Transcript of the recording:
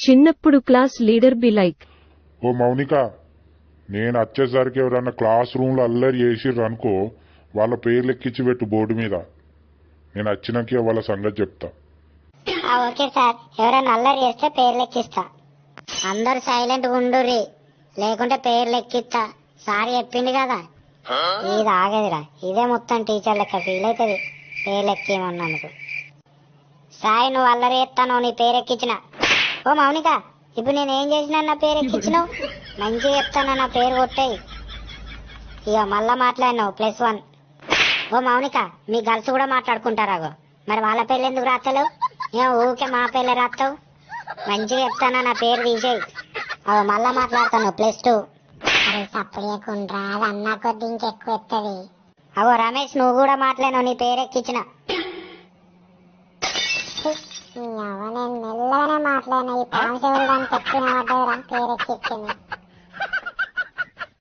చిన్నప్పుడు class leader be like. ఓ మౌనిక, నేను వచ్చేసరికి ఎవరన్నా క్లాస్ రూమ్లో అల్లరి చేసిర్రు అనుకో, వాళ్ళ పేర్లు ఎక్కించి పెట్టు బోర్డు మీద. నేను వచ్చినాక వాళ్ళ సంగతి చెప్తా. ఓకే సార్, ఎవరైనా అల్లరి చేస్తే పేర్లు ఎక్కిస్తా. అందరు సైలెంట్ ఉండుర్రి, లేకుంటే పేర్లు ఎక్కిస్తా. సార్ చెప్పింది కదా, ఇది ఆగదురా. ఇదే మొత్తం టీచర్ లెక్క ఫీల్ అవుతుంది పేర్లు ఎక్కేమన్నందుకు. సాయి, నువ్వు అల్లరి చేస్తాను, నీ పేరు ఎక్కించిన. ఓ మౌనిక, ఇప్పుడు నేనేం చేసినా నా పేరు ఎక్కించినావు? మంచిగా చెప్తాను, నా పేరు కొట్టేయి. ఇక మళ్ళా మాట్లాడినావు +1. ఓ మౌనిక, మీ గర్ల్స్ కూడా మాట్లాడుకుంటారాగో, మరి వాళ్ళ పేర్లు ఎందుకు రాస్తలేవు? ఏం ఊకే మా పేర్లే రాస్తావు? మంచిగా చెప్తానా, నా పేరు తీసేయి. అవి మళ్ళా మాట్లాడతాను +2. అరే సప్పుడేకుండ్రా, అది అన్నా కొద్ది ఇంకెక్కువ ఎత్తది. అవో రమేష్, నువ్వు కూడా మాట్లాడినావు, నీ పేరు ఎక్కించిన. నేను మెల్లగానే మాట్లాడినా, ఈ పాంశవులు దానికి ఎక్కిన పడ్డదిరా, పేరెక్కిచ్చింది.